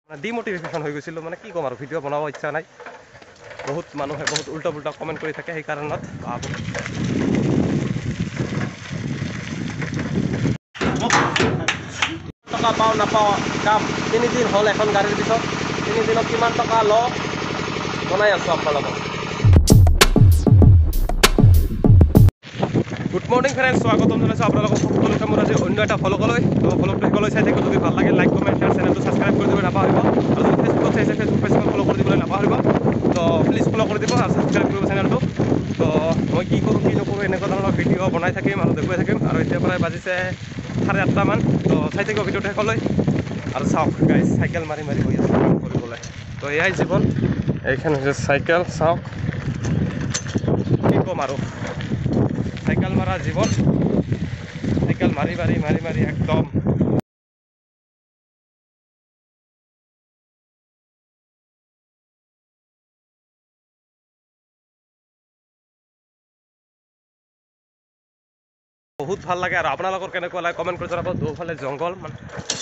ডিমোটিভেশ্যন হৈ গৈছিলোঁ মানে কি ক'ম আৰু ভিডিঅ' বনাব ইচ্ছা নাই বহুত মানুহে বহুত উল্টা পুল্টা কমেণ্ট কৰি থাকে সেইকাৰণত টকা পাওঁ নাপাওঁ কাম 3 দিন হ'ল এখন গাড়ীৰ পিছত 3 দিনত কিমান টকা ল বনাই আছোঁ আপোনালোকক গুড মৰ্নিং ফ্ৰেণ্ডছ স্বাগতম জনাইছোঁ আপোনালোকক সকলোকে মোৰ আজি অন্য এটা ভ্লগলৈ তো ভ্লগটো শেষলৈ চাই থাকিব যদি ভাল লাগে লাইক কমেণ্ট শ্বেয়াৰ চেনেলটো ছাবস্ক্ৰাইব কৰি দিব নাপাহৰিব আৰু যদি ফেচবুকত চাইছে ফেচবুক পেজখন ফ'ল' কৰি দিবলৈ নাপাহৰিব তো প্লিজ ফ'ল' কৰি দিব আৰু ছাবস্ক্ৰাইব কৰিব চেনেলটো তো মই কি কৰোঁ কি নকৰোঁ এনেকুৱা ধৰণৰ ভিডিঅ' বনাই থাকিম আৰু দেখুৱাই থাকিম আৰু এতিয়া প্ৰায় বাজিছে 8:30 মান তো চাই থাকিব ভিডিঅ'টো শেষলৈ আৰু চাওক গাইজ চাইকেল মাৰি মাৰি গৈ আছোঁ কাম কৰিবলৈ তো এয়াই জীৱন এইখন হৈছে চাইকেল চাওক কি ক'ম আৰু সাইকেল মাৰা জীবন সাইকেল মাৰি মাৰি মাৰি মাৰি একদম বহুত ভাল লাগে আৰু আপোনালোকৰ কেনেকুৱা লাগে কমেণ্ট কৰি জনাব দুফালে জংঘল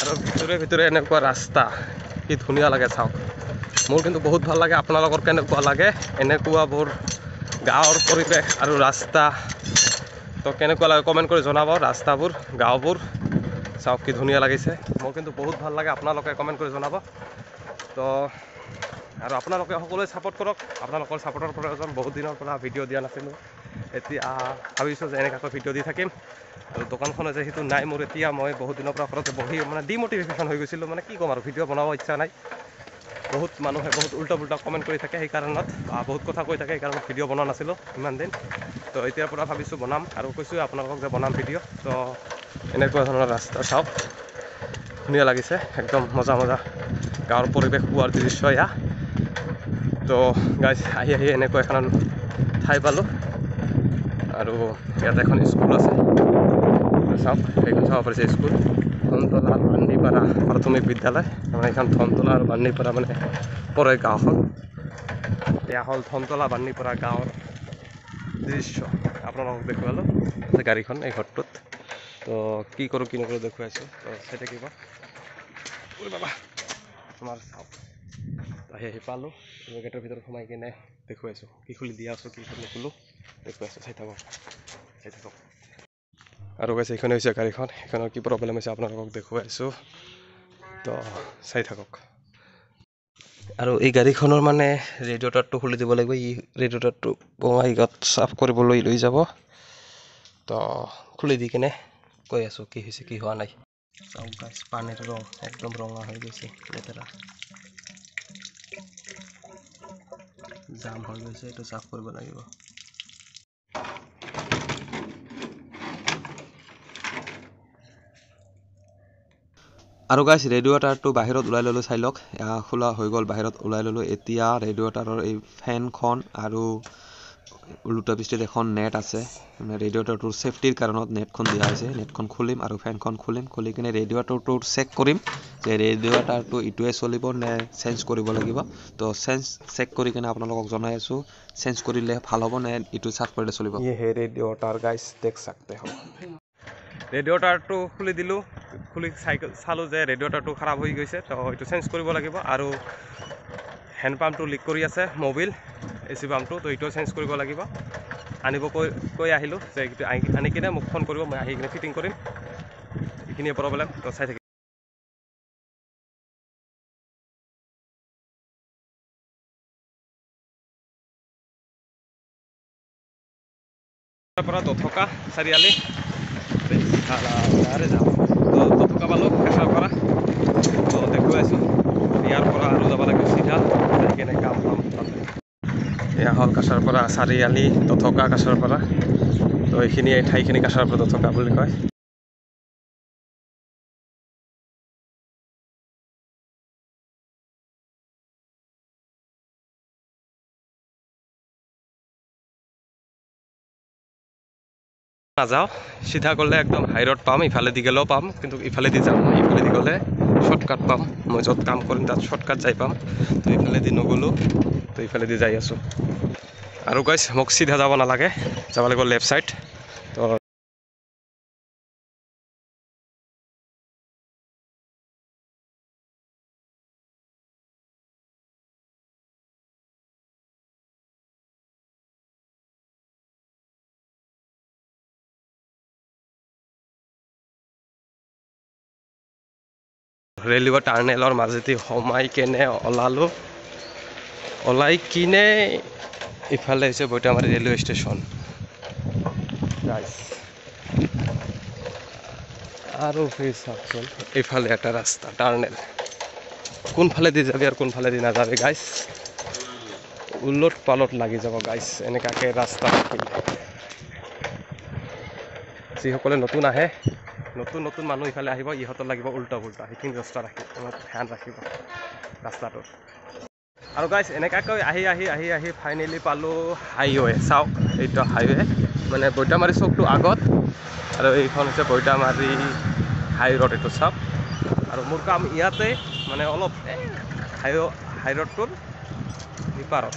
আৰু ভিতৰে ভিতৰে এনেকুৱা ৰাস্তা কি ধুনীয়া লাগে চাওক মোৰ কিন্তু বহুত ভাল লাগে আপোনালোকৰ কেনেকুৱা লাগে এনেকুৱাবোৰ গাঁৱৰ পৰিৱেশ আৰু ৰাস্তা তো কেনেকুৱা লাগে কমেণ্ট কৰি জনাব ৰাস্তাবোৰ গাঁওবোৰ চাওক কি ধুনীয়া লাগিছে মোৰ কিন্তু বহুত ভাল লাগে আপোনালোকে কমেণ্ট কৰি জনাব তো আৰু আপোনালোকে সকলোৱে ছাপোৰ্ট কৰক আপোনালোকৰ ছাপোৰ্টৰ প্ৰয়োজন বহুত দিনৰ পৰা ভিডিঅ' দিয়া নাছিলোঁ এতিয়া ভাবিছোঁ যে এনেকুৱাকৈ ভিডিঅ' দি থাকিম আৰু দোকানখনে যে সেইটো নাই মোৰ এতিয়া মই বহুত দিনৰ পৰা ঘৰতে বহি মানে ডিমোটিভেশ্যন হৈ গৈছিলোঁ মানে কি ক'ম আৰু ভিডিঅ' বনাব ইচ্ছা নাই বহুত মানুহে বহুত উল্টা পুল্টা কমেণ্ট কৰি থাকে সেইকাৰণত বহুত কথা কৈ থাকে সেইকাৰণত ভিডিঅ' বনোৱা নাছিলোঁ ইমান দিন তো এতিয়াৰ পৰা ভাবিছোঁ বনাম আৰু কৈছোঁ আপোনালোকক যে বনাম ভিডিঅ' তো এনেকুৱা ধৰণৰ ৰাস্তা চাওক ধুনীয়া লাগিছে একদম মজা মজা গাঁৱৰ পৰিৱেশ পোৱাৰ দৃশ্য এয়া তো গাইজ আহি আহি এনেকুৱা এখন ঠাই পালোঁ আৰু ইয়াত এখন স্কুল আছে চাওক সেইখন চাব পাৰিছে স্কুল ধনতলা বান্দিপাৰা প্ৰাথমিক বিদ্যালয় মানে এইখন ধনতলা আৰু বান্দিপাৰা মানে পৰে গাঁওখন এয়া হ'ল ধনতলা বান্দিপাৰা গাঁৱৰ দৃশ্য আপোনালোকক দেখুৱালোঁ গাড়ীখন এই ঘৰটোত তো কি কৰোঁ কি নকৰোঁ দেখুৱাইছোঁ তো চাই থাকিব বাবা তোমাৰ চাওক আহি আহি পালোঁ গেটৰ ভিতৰত সোমাই কিনে দেখুৱাইছোঁ কি খুলি দিয়া আছোঁ কি নুখুলোঁ দেখুৱাইছোঁ চাই থাকক আৰু কৈছে এইখনে হৈছে গাড়ীখন সেইখনৰ কি প্ৰব্লেম হৈছে আপোনালোকক দেখুৱাইছোঁ তো চাই থাকক আৰু এই গাড়ীখনৰ মানে ৰেডিঅ'টাৰটো খুলি দিব লাগিব ই ৰেডিঅ'টাৰটো বঙাইগাঁৱত চাফ কৰিবলৈ লৈ যাব তো খুলি দি কিনে কৈ আছোঁ কি হৈছে কি হোৱা নাই চাওক গাছ পানীৰ ৰং একদম ৰঙা হৈ গৈছে লেতেৰা জাম হৈ গৈছে এইটো চাফ কৰিব লাগিব আৰু গাইছ ৰেডিঅ'টাৰটো বাহিৰত ওলাই ল'লোঁ চাই লওক খোলা হৈ গ'ল বাহিৰত ওলাই ল'লোঁ এতিয়া ৰেডিঅ'টাৰৰ এই ফেনখন আৰু ওলোটা পিঠিত এখন নেট আছে মানে ৰেডিঅ'টাৰটোৰ ছেফটিৰ কাৰণত নেটখন দিয়া হৈছে নেটখন খুলিম আৰু ফেনখন খুলিম খুলি কিনে ৰেডিঅ'টাৰটো চেক কৰিম যে ৰেডিঅ'টাৰটো ইটোৱে চলিব নে চেঞ্জ কৰিব লাগিব তো চেক কৰি কিনে আপোনালোকক জনাই আছোঁ চেঞ্জ কৰিলে ভাল হ'ব নে ইটো চাফ কৰিলে চলিব এই ৰেডিঅ'টাৰ গাইছ দেখ सकते हो ৰেডিঅ'টাৰটো খুলি দিলোঁ খুলি চাইকেল চালোঁ যে ৰেডিঅ'টাৰটো খাৰাপ হৈ গৈছে তো এইটো চেঞ্জ কৰিব লাগিব আৰু হেণ্ড পাম্পটো লিক কৰি আছে মবিল AC পাম্পটো তো এইটোও চেঞ্জ কৰিব লাগিব আনিব কৈ আহিলোঁ যে এইটো আনি কিনে মোক ফোন কৰিব মই আহি কিনে ফিটিং কৰিম এইখিনিয়ে প্ৰব্লেম তো চাই থাকিম পৰা দথকা চাৰিআলি যাওঁ তো দথকা পালোঁ কেঁচাৰ পৰা তো দেখুৱাইছোঁ ইয়াৰ পৰা আৰু যাব লাগিব চিধা যাই কিনে কাম পাম তাতে এয়া হ'ল কাছাৰ পৰা চাৰিআলি দথকা কাছাৰ পৰা তো এইখিনি এই ঠাইখিনি কাছাৰ পৰা দথকা বুলি কয় নাযাওঁ চিধা গ'লে একদম হাইৰোড পাম ইফালেদি গ'লেও পাম কিন্তু ইফালেদি যাম ইফালেদি গ'লে শ্বৰ্টকাট পাম মই য'ত কাম কৰিম তাত শ্বৰ্টকাট যাই পাম তো ইফালেদি নগ'লোঁ তো ইফালেদি যাই আছোঁ আৰু গাইছ মোক চিধা যাব নালাগে যাব লাগিব লেফ্ট ছাইড তো ৰেলৱে টাৰ্নেলৰ মাজেদি সোমাই কেনে ওলাই কিনে ইফালে হৈছে বৈতামাৰী ৰেলৱে ষ্টেচন গাইছ। আৰু সেই চাওকচোন এইফালে এটা ৰাস্তা টাৰ্নেল, কোনফালেদি যাবি আৰু কোনফালেদি নাযাবি গাইছ, উলট পালট লাগি যাব গাইছ এনেকুৱাকৈ ৰাস্তা ৰাখিলে। যিসকলে নতুন আহে, নতুন মানুহ ইফালে আহিব, ইহঁতৰ লাগিব উল্টা পুল্টা, সেইখিনি ৰাস্তা ৰাখিব, ধ্যান ৰাখিব ৰাস্তাটোৰ। আৰু গাইছ এনেকুৱাকৈ আহি ফাইনেলি পালোঁ হাইৱে। চাওক এইটো হাইৱে, মানে বৈতামাৰী চকটো আগত আৰু এইখন হৈছে বৈতামাৰী হাই ৰোড। এইটো চাওক, আৰু মোৰ কাম ইয়াতে, মানে অলপ হাই ৰোডটোৰ ইপাৰত।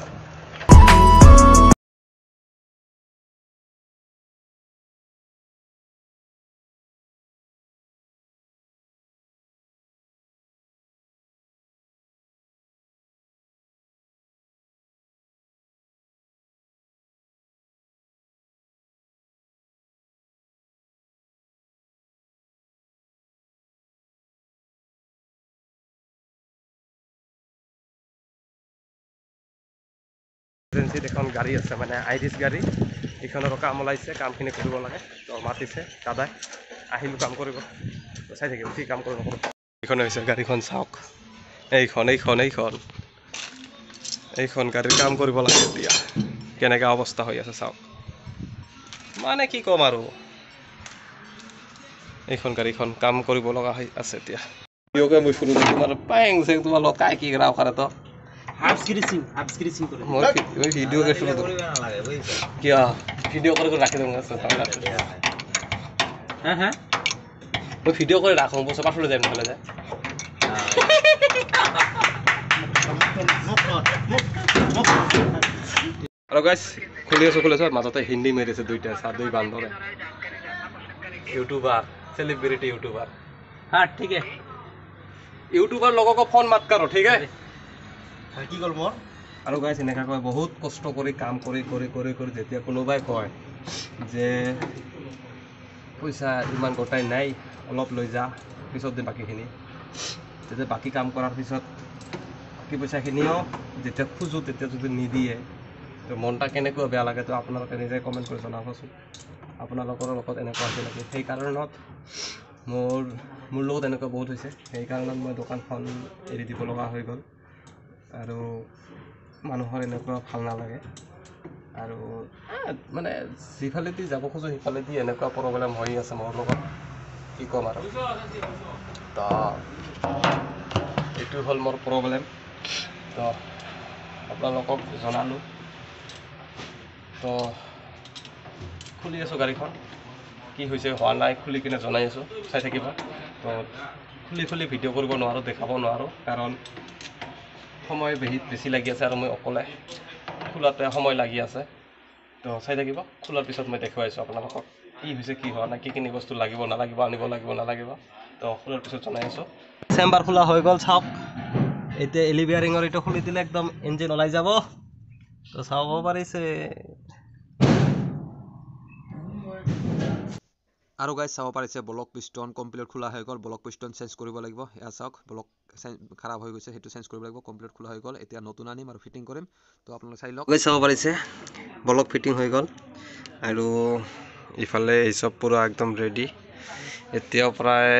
এজেঞ্চিত এখন গাড়ী আছে, মানে আইৰিছ গাড়ী, এইখনৰ কাম ওলাইছে, কামখিনি কৰিব লাগে। তো মাতিছে দাদাই, আহিলোঁ কাম কৰিব, চাই থাকিব কি কাম কৰিব নকৰোঁ। এইখন হৈছে গাড়ীখন, চাওক এইখন গাড়ীৰ কাম কৰিব লাগে এতিয়া, কেনেকৈ অৱস্থা হৈ আছে চাওক। মানে কি ক'ম আৰু, এইখন গাড়ীখন কাম কৰিব লগা হৈ আছে এতিয়া। মই ফুৰো তোমাৰ পেং চেং তোমাৰ লগত কাই কি ৰাও কৰে তো মই ভিডিঅ' কৰিছিলোঁ কিয় ভিডিঅ' কৰি ৰাখি দিওঁ, মই ভিডিঅ' কৰি ৰাখোঁ বস্তু পাছলৈ যাই নহ'লে যায়। আৰু গাইছ খুলি আছো মাজতে হিন্দী মাৰিছে দুইটা দুই বান্ধৰে, ইউটিউবাৰ, सेलिब्रिटी यूट्यूबर। हाँ ठीक है, यूट्यूबर लोगों को फोन मत करो ठीक है। কি গল মোৰ আৰু গাইছ এনেকৈ বহুত কষ্ট কৰি কাম কৰি যেতিয়া কোনোবাই কয় যে পইচা ইমান গোটাই নাই অলপ লৈ যা পিছত দিম বাকীখিনি, তেতিয়া বাকী কাম কৰাৰ পিছত বাকী পইচাখিনিও যেতিয়া খোজোঁ তেতিয়া যদি নিদিয়ে তো মনটা কেনেকুৱা বেয়া লাগে, তো আপোনালোকে নিজে কমেণ্ট কৰি জনাবচোন আপোনালোকৰ লগত এনেকুৱা আছে নেকি। সেইকাৰণত মোৰ লগত এনেকুৱা বহুত হৈছে, সেইকাৰণত মই দোকানখন এৰি দিব লগা হৈ গ'ল। আৰু মানুহৰ এনেকুৱা ভাল নালাগে, আৰু মানে যিফালেদি যাব খোজোঁ সিফালেদি এনেকুৱা প্ৰব্লেম হৈ আছে মোৰ লগত, কি ক'ম আৰু। তো এইটো হ'ল মোৰ প্ৰব্লেম, তো আপোনালোকক জনালোঁ। তো খুলি আছোঁ গাড়ীখন, কি হৈছে হোৱা নাই খুলি কিনে জনাই আছোঁ, চাই থাকিব। তো খুলি ভিডিঅ' কৰিব নোৱাৰোঁ, দেখাব নোৱাৰোঁ, কাৰণ সময় বেছি লাগি আছে আৰু মই অকলে খোলাতে সময় লাগি আছে। তো চাই থাকিব, খোলাৰ পিছত মই দেখুৱাইছোঁ আপোনালোকক কি হৈছে কি হোৱা নাই, কি বস্তু লাগিব নালাগিব, আনিব লাগিব নালাগিব। তো খোলাৰ পিছত জনাই আছোঁ। চেম্বাৰ খোলা হৈ গ'ল, চাওক এতিয়া এলিভিয়াৰিঙৰ এইটো খুলি দিলে একদম ইঞ্জিন ওলাই যাব। তো চাব পাৰিছে। আৰু গাইজ চাব পাৰিছে ব্লক পিষ্টন কমপ্লিট খোলা হৈ গ'ল। ব্লক পিষ্টন চেঞ্জ কৰিব লাগিব, এয়া চাওক ব্লক খাৰাপ হৈ গৈছে, সেইটো চেঞ্জ কৰিব লাগিব। কমপ্লিট খোলা হৈ গ'ল, এতিয়া নতুন আনিম আৰু ফিটিং কৰিম। তো আপোনালোকে চাই লওক। চাব পাৰিছে ব্লক ফিটিং হৈ গ'ল, আৰু ইফালে এই চব পুৰা একদম ৰেডি। এতিয়াও প্ৰায়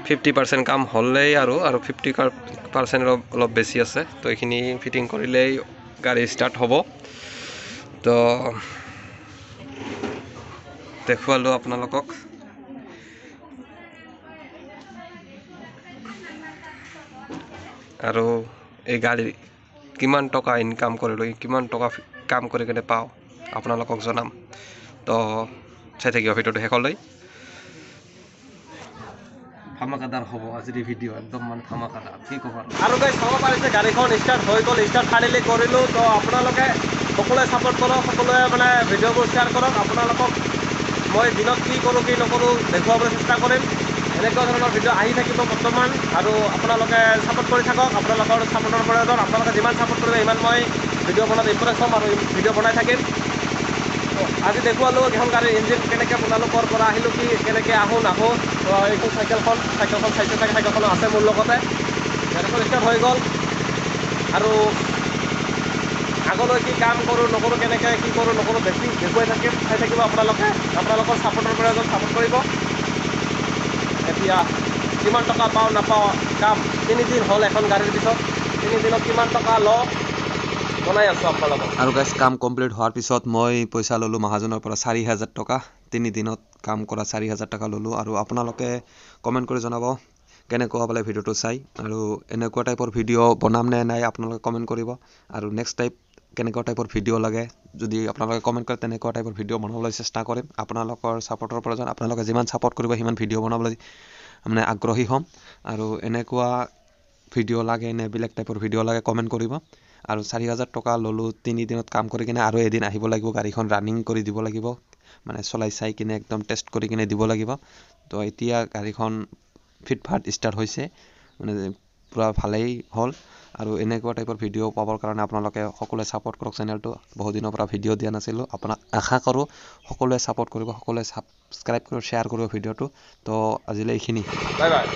50% কাম হ'লেই, আৰু 50% অলপ বেছি আছে। তো এইখিনি ফিটিং কৰিলেই গাড়ী ষ্টাৰ্ট হ'ব। তো দেখুৱালোঁ আপোনালোকক। আৰু এই গাড়ী কিমান টকা ইনকাম কৰিলোঁ, কিমান টকা কাম কৰি কিনে পাওঁ আপোনালোকক জনাম। তো চাই থাকিব ভিডিঅ'টো শেষলৈ। ধামাকাদাৰ হ'ব আজিৰ ভিডিঅ', একদম মানে ধামাকাদাৰ, কি ক'ব আৰু গাইজ চাব পাৰিছে গাড়ীখন ষ্টাৰ্ট হৈ গ'ল, ষ্টাৰ্ট ফাইনেলি কৰিলোঁ। তো আপোনালোকে সকলোৱে ছাপোৰ্ট কৰক, সকলোৱে মানে ভিডিঅ'বোৰ শ্বেয়াৰ কৰক। আপোনালোকক মই দিনত কি কৰোঁ কি নকৰোঁ দেখুৱাবলৈ চেষ্টা কৰিম, এনেকুৱা ধৰণৰ ভিডিঅ' আহি থাকিব বৰ্তমান। আৰু আপোনালোকে ছাপোৰ্ট কৰি থাকক, আপোনালোকৰ ছাপোৰ্টৰ প্ৰয়োজন। আপোনালোকে যিমান ছাপোৰ্ট কৰিব সিমান মই ভিডিঅ' বনাত ইম্প্ৰেছ হ'ম আৰু ভিডিঅ' বনাই থাকিম। আজি দেখুৱালোঁ এখন গাড়ীৰ ইঞ্জিন কেনেকৈ বনালোঁ, ক'ৰ পৰা আহিলোঁ, কি কেনেকৈ আহোঁ নাহোঁ। তো এইখন চাইকেলখন চাইছে চাগে, চাইকেলখনো আছে মোৰ লগতে। গাড়ীখন ষ্টাৰ্ট হৈ গ'ল। আৰু আগলৈ কি কাম কৰোঁ নকৰোঁ, কেনেকৈ কি কৰোঁ নকৰোঁ দেখুৱাই থাকিম, চাই থাকিব আপোনালোকে। আপোনালোকৰ ছাপোৰ্টৰ প্ৰয়োজন, ছাপোৰ্ট কৰিব। এতিয়া কিমান টকা পাওঁ নাপাওঁ কাম 3 দিন হ'ল এখন গাড়ীৰ পিছত, 3 দিনত কিমান টকা লওঁ জনাই আছোঁ আপোনালোকক। আৰু গাইজ কাম কমপ্লিট হোৱাৰ পিছত মই পইচা ল'লোঁ মহাজনৰ পৰা 4,000 টকা। 3 দিনত কাম কৰা 4,000 টকা ল'লোঁ। আৰু আপোনালোকে কমেণ্ট কৰি জনাব কেনেকুৱা পালে ভিডিঅ'টো চাই, আৰু এনেকুৱা টাইপৰ ভিডিঅ' বনাম নে নাই আপোনালোকে কমেণ্ট কৰিব। আৰু নেক্সট টাইপ কেনেকুৱা টাইপৰ ভিডিঅ' লাগে যদি আপোনালোকে কমেণ্ট কৰে, তেনেকুৱা টাইপৰ ভিডিঅ' বনাবলৈ চেষ্টা কৰিম। আপোনালোকৰ ছাপোৰ্টৰ প্ৰয়োজন। আপোনালোকে যিমান ছাপোৰ্ট কৰিব সিমান ভিডিঅ' বনাবলৈ মানে আগ্ৰহী হ'ম। আৰু এনেকুৱা ভিডিঅ' লাগে নে বেলেগ টাইপৰ ভিডিঅ' লাগে কমেণ্ট কৰিব। আৰু 4,000 টকা ল'লোঁ 3 দিনত কাম কৰি কিনে, আৰু এদিন আহিব লাগিব গাড়ীখন ৰানিং কৰি দিব লাগিব, মানে চলাই চাই কিনে একদম টেষ্ট কৰি কিনে দিব লাগিব। তো এতিয়া গাড়ীখন ফিটফাট ষ্টাৰ্ট হৈছে, মানে পূৰা ভালেই হ'ল। আৰু এনেকুৱা টাইপৰ ভিডিঅ' পাবৰ কাৰণে আপোনালোকে সকলোৱে ছাপোৰ্ট কৰক চেনেলটো। বহুত দিনৰ পৰা ভিডিঅ' দিয়া নাছিলোঁ, আপোনাক আশা কৰোঁ সকলোৱে ছাপোৰ্ট কৰিব, সকলোৱে ছাবস্ক্ৰাইব কৰিব, শ্বেয়াৰ কৰিব ভিডিঅ'টো। তো আজিলৈ এইখিনি। Bye bye.